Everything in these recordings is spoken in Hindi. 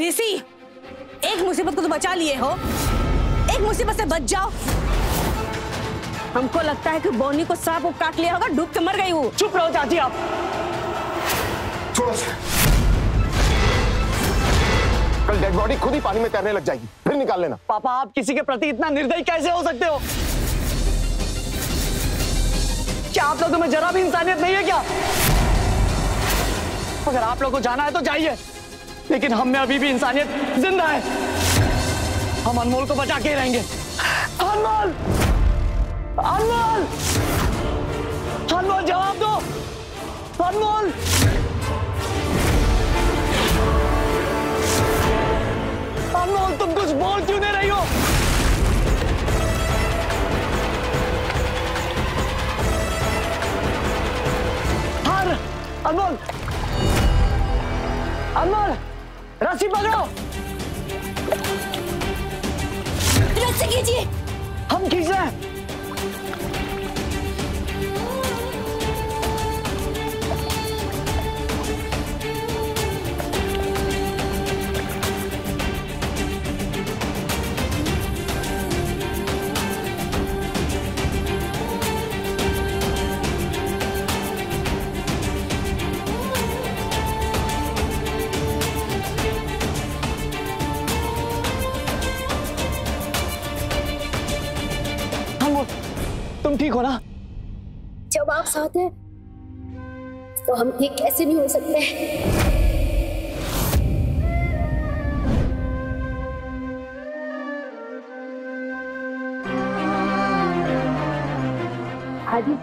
ऋषि, एक मुसीबत को तो बचा लिए हो, एक मुसीबत से बच जाओ। हमको लगता है कि बोनी को सांप को काट लिया होगा, डूब के मर गई वो। चुप रहो चाची आप। छोड़ो, कल डेड बॉडी खुद ही पानी में तैरने लग जाएगी, फिर निकाल लेना। पापा आप किसी के प्रति इतना निर्दयी कैसे हो सकते हो? क्या आप लोगों में जरा भी इंसानियत नहीं है क्या? अगर आप लोगों को जाना है तो जाइए, लेकिन हम में अभी भी इंसानियत जिंदा है। हम अनमोल को बचा के रहेंगे। अनमोल, अनमोल, अनमोल जवाब दो। अनमोल, अनमोल तुम कुछ बोल क्यों नहीं रही हो? हार, अनमोल, अनमोल, रस्सी पकड़ो। रस्सी खींचिए। हम खींच रहे हैं। तुम ठीक हो ना? जब आप साथ हैं तो हम ठीक कैसे नहीं हो सकते? आदि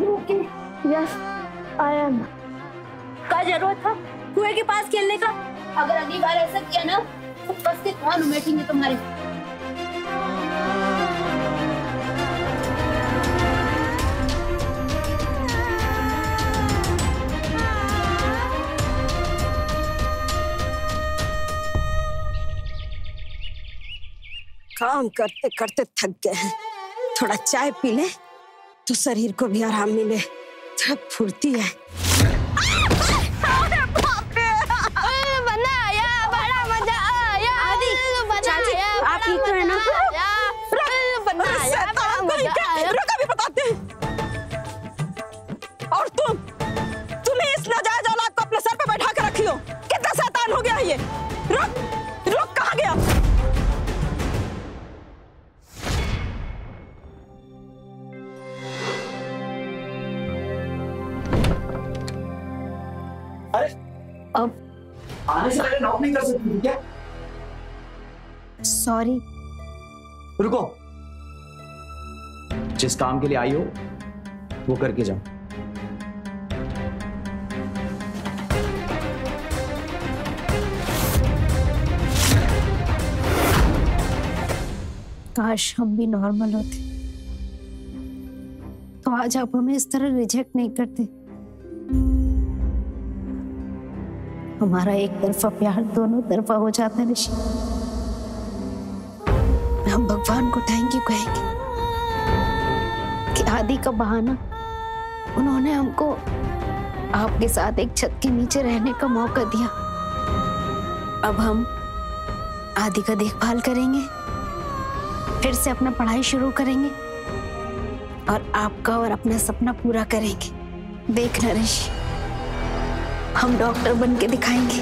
ओके? Yes I am. क्या जरूरत था कुएं के पास खेलने का? अगर अगली बार ऐसा किया ना तो बस के कौन उमेटेंगे तुम्हारे। काम करते करते थक गए हैं, थोड़ा चाय पी ले तो शरीर को भी आराम मिले, थोड़ा फुर्ती है। बनाया, बड़ा मजा आया। आदि, चाची, आप ठीक तो है ना? बनाया, बड़ा मजा आया। रुको भी बताते हैं। और तुम्हें इस नाजायज औलाद को अपने सर पे बैठा के रखी हो, कितना शैतान हो गया है ये। रुक, रुक, कहाँ गया? अरे अब आने से पहले नॉक नहीं कर सकती थी क्या? सॉरी। रुको, जिस काम के लिए आई हो वो करके जाओ। काश हम भी नॉर्मल होते तो आज आप हमें इस तरह रिजेक्ट नहीं करते। हमारा एक तरफा प्यार दोनों तरफा हो जाता है ऋषि। हम भगवान को थैंक यू कहेंगे कि आदि का बहाना उन्होंने हमको आपके साथ एक छत के नीचे रहने का मौका दिया। अब हम आदि का देखभाल करेंगे, फिर से अपना पढ़ाई शुरू करेंगे और आपका और अपना सपना पूरा करेंगे। देखना ऋषि, हम डॉक्टर बन के दिखाएंगे।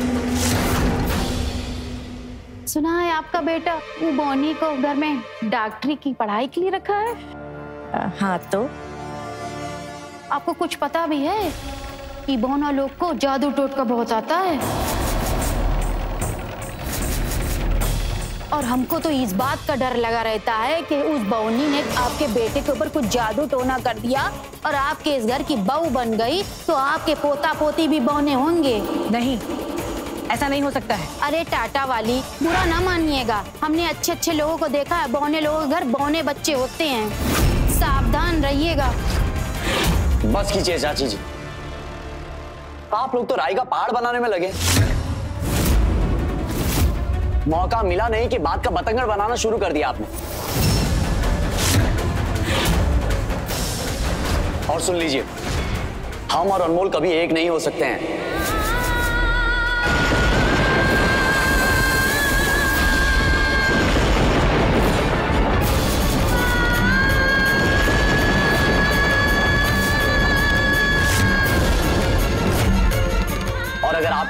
सुना है आपका बेटा वो बोनी को घर में डॉक्टरी की पढ़ाई के लिए रखा है? हाँ तो आपको कुछ पता भी है कि बोना लोग को जादू टोटका बहुत आता है, और हमको तो इस बात का डर लगा रहता है कि उस बोनी ने आपके बेटे के ऊपर कुछ जादू टोना कर दिया और आपके इस घर की बहू बन गई तो आपके पोता पोती भी बौने होंगे। नहीं, ऐसा नहीं हो सकता है। अरे टाटा वाली, बुरा ना मानिएगा, हमने अच्छे अच्छे लोगों को देखा है, बौने लोगों के घर बौने बच्चे होते हैं, सावधान रहिएगा। बस कीजिए चाची जी, आप लोग तो राई का पहाड़ बनाने में लगे। मौका मिला नहीं कि बात का बतंगड़ बनाना शुरू कर दिया आपने। और सुन लीजिए, हम और अनमोल कभी एक नहीं हो सकते हैं।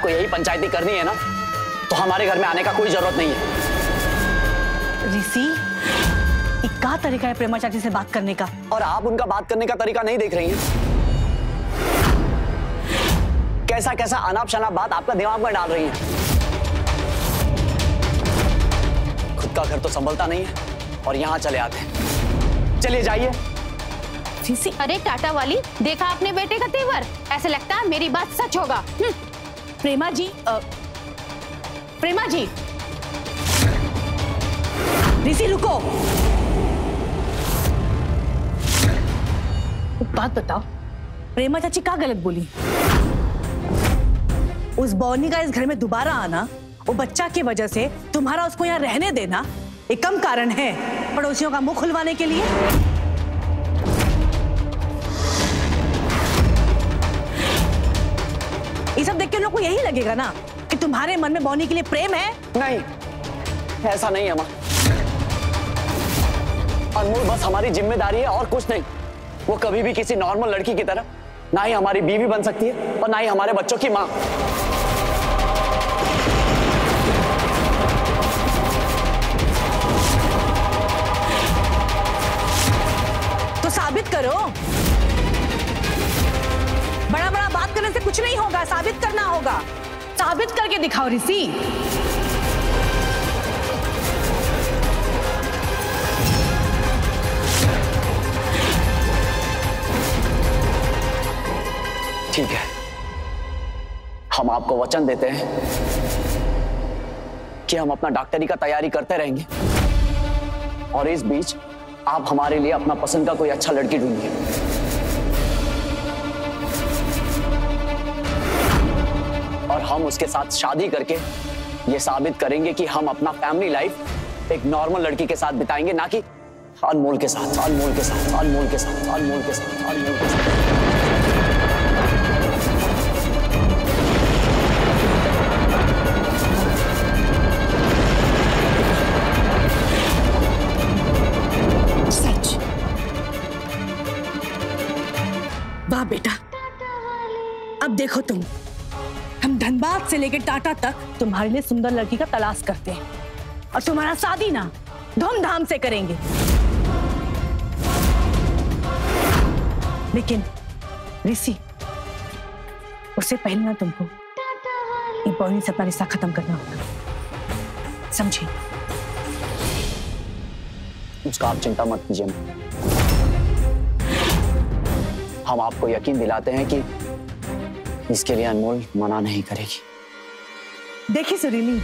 आपको यही पंचायती करनी है ना, तो हमारे घर में आने का कोई जरूरत नहीं है। ऋषि, क्या तरीका है प्रेमा चाची से बात करने का? और आप उनका बात करने का तरीका नहीं देख रही हैं? कैसा कैसा अनाप शनाप बात आपका दिमाग में डाल रही हैं। खुद का घर तो संभलता नहीं है और यहाँ चले आते हैं। चलिए जाइए। ऋषि, अरे टाटा वाली, देखा आपने बेटे का तेवर? ऐसे लगता है मेरी बात सच होगा। प्रेमा जी, प्रेमा जी, ऋषि रुको। बात बताओ, प्रेमा चाची क्या गलत बोली? उस बौनी का इस घर में दोबारा आना, वो बच्चा की वजह से तुम्हारा उसको यहाँ रहने देना, एक कम कारण है पड़ोसियों का मुंह खुलवाने के लिए? ये सब देख के लोग को यही लगेगा ना कि तुम्हारे मन में बौनी के लिए प्रेम है। नहीं, ऐसा नहीं है माँ। अनमोल बस हमारी जिम्मेदारी है और कुछ नहीं। वो कभी भी किसी नॉर्मल लड़की की तरह ना ही हमारी बीवी बन सकती है और ना ही हमारे बच्चों की माँ। तो साबित करो। बड़ा बड़ा बात करने से कुछ नहीं होगा, साबित करना होगा। साबित करके दिखाओ ऋषि। ठीक है, हम आपको वचन देते हैं कि हम अपना डॉक्टरी का तैयारी करते रहेंगे और इस बीच आप हमारे लिए अपना पसंद का कोई अच्छा लड़की ढूंढिए। और हम उसके साथ शादी करके ये साबित करेंगे कि हम अपना फैमिली लाइफ एक नॉर्मल लड़की के साथ बिताएंगे, ना कि अनमोल के साथ, अनमोल के साथ, अनमोल के साथ, अनमोल के साथ, अनमोल के साथ। वाह बेटा, अब देखो तुम, हम धनबाद से लेकर टाटा तक तुम्हारे लिए सुंदर लड़की का तलाश करते हैं और तुम्हारा शादी ना धूमधाम से करेंगे। लेकिन ऋषि, उससे पहले ना तुमको ये बौनी से अपना रिश्ता खत्म करना होगा, समझे? उसका आप चिंता मत कीजिए। हम आपको यकीन दिलाते हैं कि इसके लिए अनमोल मना नहीं करेगी। देखिए सुरीली,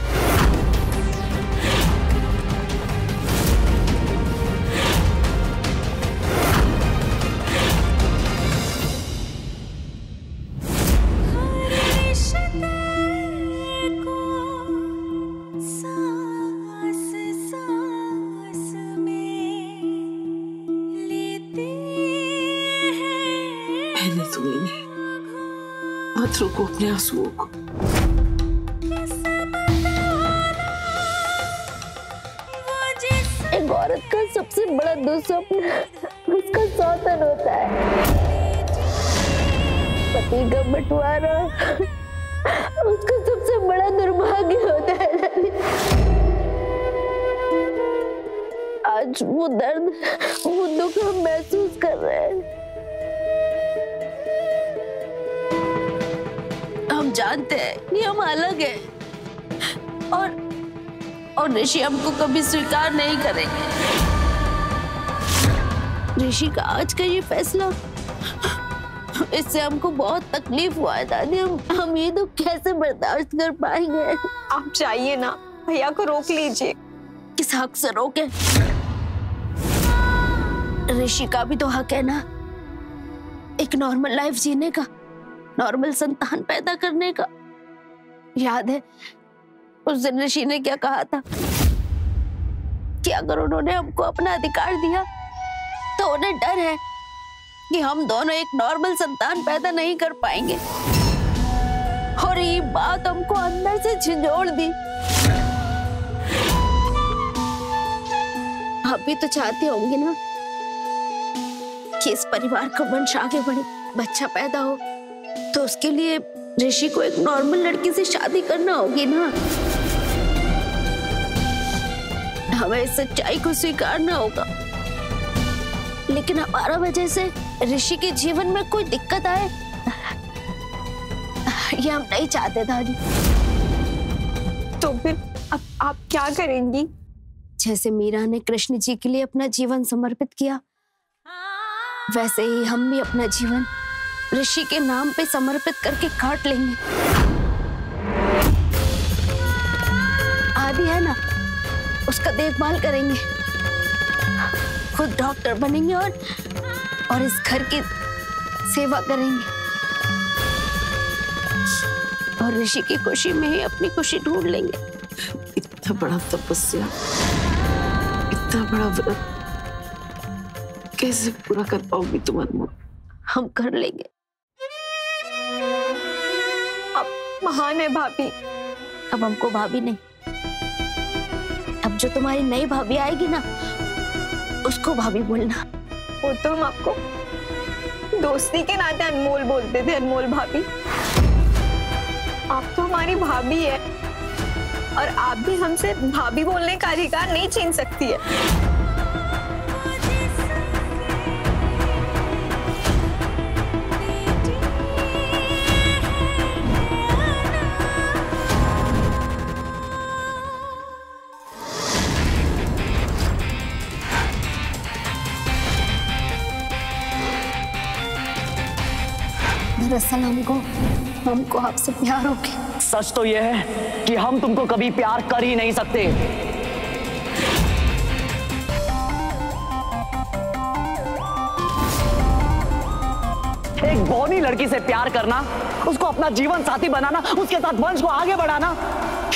मत रोको अपने आंसुओं को। एक औरत का सबसे बड़ा दुस्वप्न उसका सौतन होता है। पति का बंटवारा उसका सबसे बड़ा दुर्भाग्य होता है। आज वो दर्द, वो दुख हम महसूस कर रहे हैं। हम जानते हैं कि हम अलग हैं और ऋषि हमको कभी स्वीकार नहीं करेंगे। ऋषि का आज का ये फैसला, इससे हमको बहुत तकलीफ हुआ है दादी। हम ये तो कैसे बर्दाश्त कर पाएंगे? आप चाहिए ना, भैया को रोक लीजिए। किस हक से रोके? ऋषि का भी तो हक है ना, एक नॉर्मल लाइफ जीने का, नॉर्मल संतान पैदा करने का। याद है उस दिन ऋषि ने क्या कहा था कि अगर उन्होंने हमको अपना अधिकार दिया तो उन्हें डर है कि हम दोनों एक नॉर्मल संतान पैदा नहीं कर पाएंगे। और ये बात हमको अंदर से झंझोड़ दी। आप भी तो चाहते होंगे ना कि इस परिवार का वंश आगे बढ़े, बच्चा पैदा हो, तो उसके लिए ऋषि को एक नॉर्मल लड़की से शादी करना होगी ना। हमें इस सच्चाई को स्वीकारना होगा। लेकिन हमारा वजह से ऋषि के जीवन में कोई दिक्कत आए, ये हम नहीं चाहते दादी। तो फिर अब आप क्या करेंगी? जैसे मीरा ने कृष्ण जी के लिए अपना जीवन समर्पित किया, वैसे ही हम भी अपना जीवन ऋषि के नाम पे समर्पित करके काट लेंगे। आदि है ना, उसका देखभाल करेंगे, खुद डॉक्टर बनेंगे और इस घर की सेवा करेंगे और ऋषि की खुशी में ही अपनी खुशी ढूंढ लेंगे। इतना बड़ा तपस्या, इतना बड़ा व्रत कैसे पूरा कर पाओगी तुम अनमोल? हम कर लेंगे। आप महान है भाभी। अब हमको भाभी नहीं, अब जो तुम्हारी नई भाभी आएगी ना, उसको भाभी बोलना। वो तो हम आपको दोस्ती के नाते अनमोल बोलते थे, अनमोल भाभी। आप तो हमारी भाभी है और आप भी हमसे भाभी बोलने का अधिकार नहीं छीन सकती है। दरअसल हमको आपसे प्यार हो गया। सच तो यह है कि हम तुमको कभी प्यार कर ही नहीं सकते। एक बौनी लड़की से प्यार करना, उसको अपना जीवन साथी बनाना, उसके साथ वंश को आगे बढ़ाना,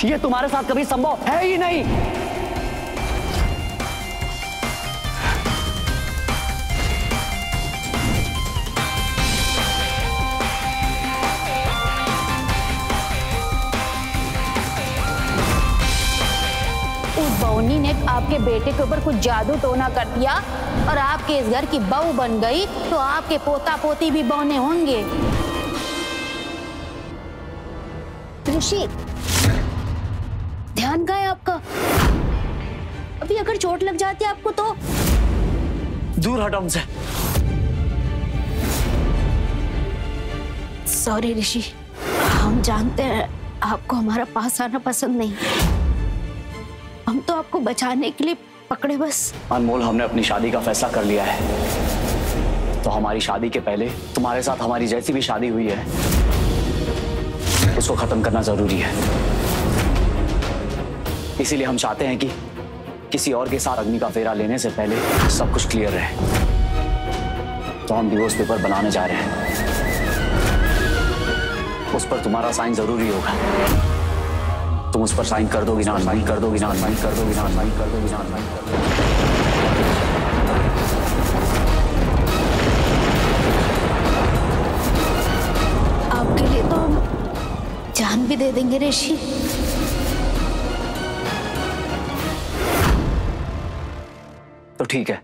ये तुम्हारे साथ कभी संभव है ही नहीं। बौनी ने आपके बेटे के ऊपर कुछ जादू टोना कर दिया और आपके इस घर की बहू बन गई, तो आपके पोता पोती भी बौने होंगे। ऋषि, ध्यान कहाँ है आपका? अभी अगर चोट लग जाती है आपको तो? दूर हटो हमसे। सॉरी ऋषि, हम जानते हैं आपको हमारा पास आना पसंद नहीं, हम तो आपको बचाने के लिए पकड़े बस। अनमोल, हमने अपनी शादी का फैसला कर लिया है, तो हमारी शादी के पहले तुम्हारे साथ हमारी जैसी भी शादी हुई है उसको खत्म करना जरूरी है। इसीलिए हम चाहते हैं कि किसी और के साथ अग्नि का फेरा लेने से पहले सब कुछ क्लियर रहे। तो हम डिवोर्स पेपर बनाने जा रहे हैं, उस पर तुम्हारा साइन जरूरी होगा। तुम उस पर साइन कर दोगी ना? साइन कर दोगी ना? साइन कर दोगी ना? साइन कर दोगी ना? साइन कर दोगी। आपके लिए तो हम जान भी दे देंगे ऋषि। तो ठीक है,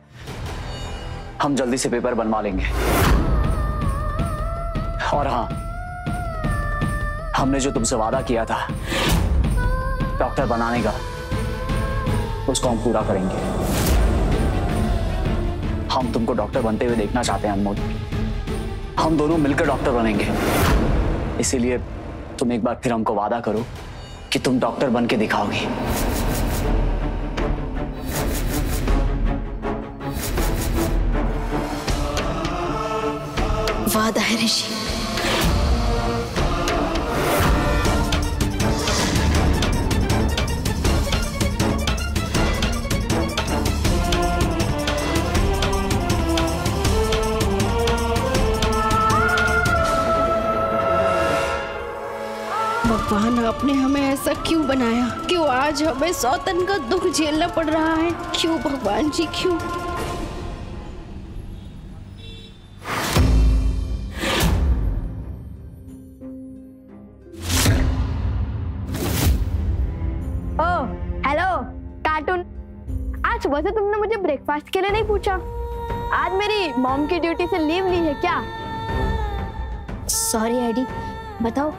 हम जल्दी से पेपर बनवा लेंगे। और हाँ, हमने जो तुमसे वादा किया था डॉक्टर बनाने का, उसको हम पूरा करेंगे। हम तुमको डॉक्टर बनते हुए देखना चाहते हैं अनमोल। हम दोनों मिलकर डॉक्टर बनेंगे। इसीलिए तुम एक बार फिर हमको वादा करो कि तुम डॉक्टर बन के दिखाओगी। वादा है ऋषि। भगवान, आपने हमें ऐसा क्यों बनाया? क्यों आज हमें सौतन का दुख झेलना पड़ रहा है? क्यों भगवान जी, क्यों? ओह, हेलो कार्टून। आज सुबह से तुमने मुझे ब्रेकफास्ट के लिए नहीं पूछा। आज मेरी मॉम की ड्यूटी से लीव ली है क्या? सॉरी एडी, बताओ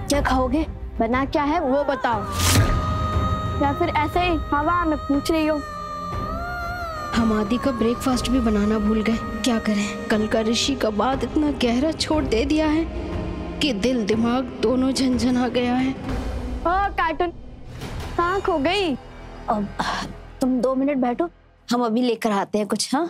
क्या खाओगे, बना क्या है वो बताओ, या फिर ऐसे ही हवा में पूछ रही हो? हम आदि का ब्रेकफास्ट भी बनाना भूल गए। क्या करें, कल का ऋषि का बात इतना गहरा छोड़ दे दिया है कि दिल दिमाग दोनों झंझना गया है। ओ कार्टून कहाँ खो गई? अब तुम 2 मिनट बैठो, हम अभी लेकर आते हैं कुछ। हाँ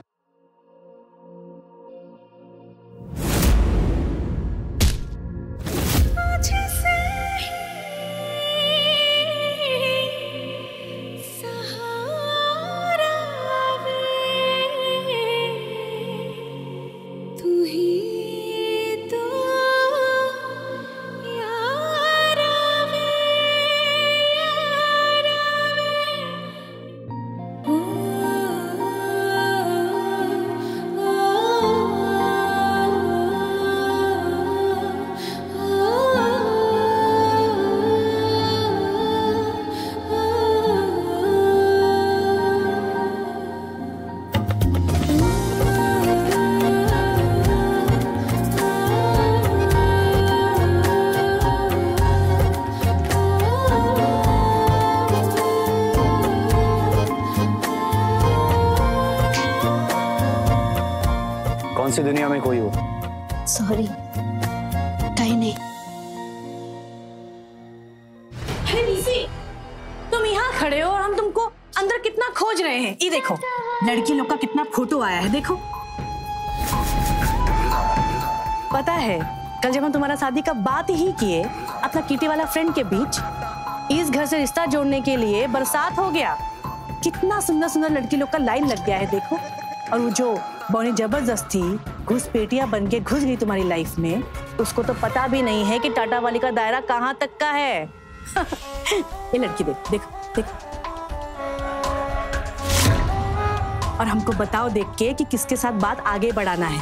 कौन सी दुनिया में कोई हो? सॉरी, कहीं नहीं। तुम यहाँ खड़े हो और हम तुमको अंदर कितना खोज रहे हैं। ये देखो लड़की लोग का कितना फोटो आया है, देखो। पता है कल जब हम तुम्हारा शादी का बात ही किए अपना किटी वाला फ्रेंड के बीच, इस घर से रिश्ता जोड़ने के लिए बरसात हो गया। कितना सुंदर सुंदर लड़की लोग का लाइन लग गया है, देखो। और वो जो बौनी जबरदस्ती घुसपैठिया बन के घुस गई तुम्हारी लाइफ में, उसको तो पता भी नहीं है कि टाटा वाली का दायरा कहाँ तक का है। ये लड़की देख देख देख, और हमको बताओ देख के कि किसके साथ बात आगे बढ़ाना है।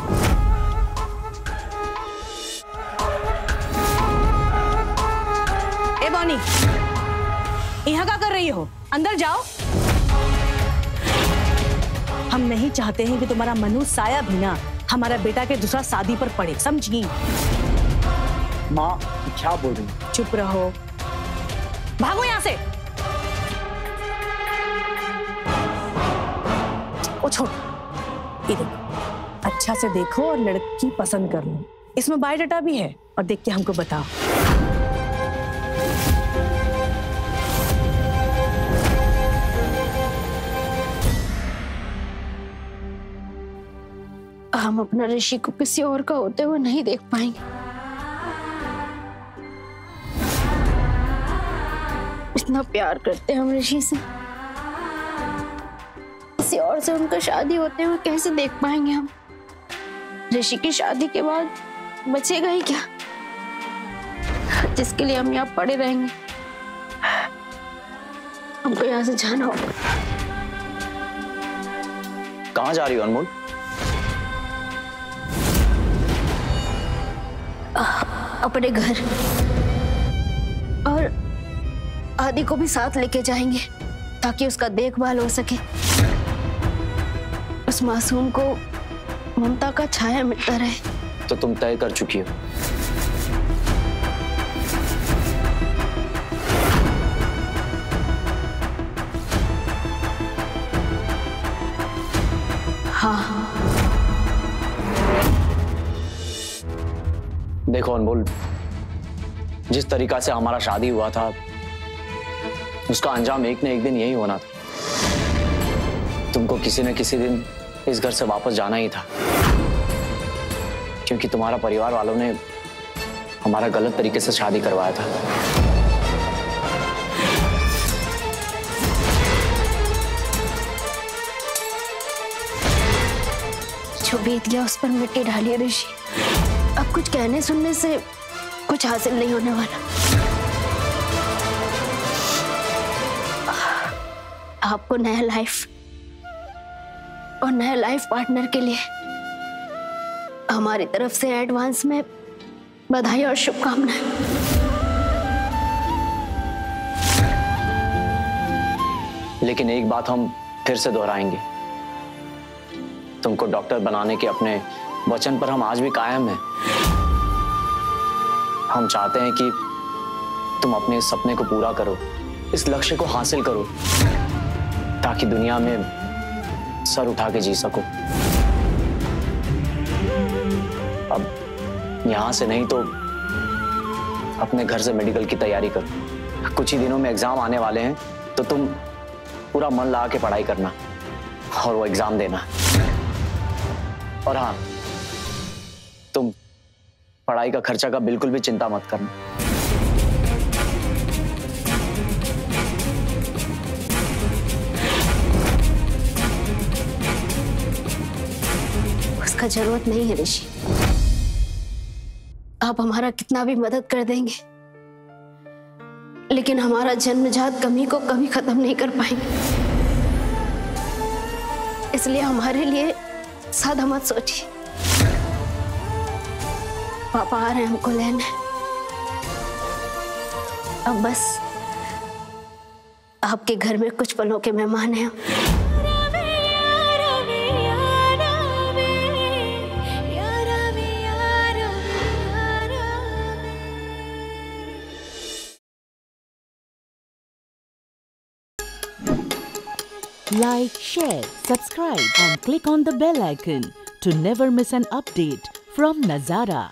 ए बौनी, यहाँ क्या कर रही हो? अंदर जाओ। हम नहीं चाहते हैं कि तुम्हारा मनु साया भी ना हमारा बेटा के दूसरा शादी पर पड़े, समझी? माँ क्या बोल रही? चुप रहो, भागो यहाँ से। ओ छोड़, ये देखो, अच्छा से देखो और लड़की पसंद कर लो। इसमें बायोडाटा भी है, और देख के हमको बताओ। हम अपना ऋषि को किसी और का होते हुए नहीं देख पाएंगे। इतना प्यार करते हैं हम ऋषि से, किसी और से उनका शादी होते हुए कैसे देख पाएंगे हम? ऋषि की शादी के बाद बचेगा ही क्या जिसके लिए हम यहाँ पड़े रहेंगे? हमको यहाँ से जाना होगा। कहाँ जा रही हो अनमोल? अपने घर, और आदि को भी साथ लेके जाएंगे ताकि उसका देखभाल हो सके, उस मासूम को ममता का छाया मिलता रहे। तो तुम तय कर चुकी हो? हाँ। देखो अनमोल, जिस तरीका से हमारा शादी हुआ था उसका अंजाम एक न एक दिन यही होना था। तुमको किसी न किसी दिन इस घर से वापस जाना ही था, क्योंकि तुम्हारा परिवार वालों ने हमारा गलत तरीके से शादी करवाया था। जो बीत गया उस पर मिट्टी डालिए ऋषि। अब कुछ कहने सुनने से कुछ हासिल नहीं होने वाला। आपको नया लाइफ और नया लाइफ पार्टनर के लिए हमारी तरफ से एडवांस में बधाई और शुभकामनाएं। लेकिन एक बात हम फिर से दोहराएंगे, तुमको डॉक्टर बनाने के अपने वचन पर हम आज भी कायम हैं। हम चाहते हैं कि तुम अपने इस सपने को पूरा करो, इस लक्ष्य को हासिल करो, ताकि दुनिया में सर उठा के जी सको। अब यहां से नहीं तो अपने घर से मेडिकल की तैयारी करो। कुछ ही दिनों में एग्जाम आने वाले हैं, तो तुम पूरा मन लगा के पढ़ाई करना और वो एग्जाम देना। और हाँ, तुम पढ़ाई का खर्चा का बिल्कुल भी चिंता मत करना। उसका जरूरत नहीं है ऋषि। आप हमारा कितना भी मदद कर देंगे, लेकिन हमारा जन्मजात कमी को कभी खत्म नहीं कर पाएंगे। इसलिए हमारे लिए ज्यादा मत सोचिए। पापा आ रहे हैं हमको लेने। अब बस आपके घर में कुछ पलों के मेहमान हैं। Like, share, subscribe and click on the bell icon to never miss an update from Nazara.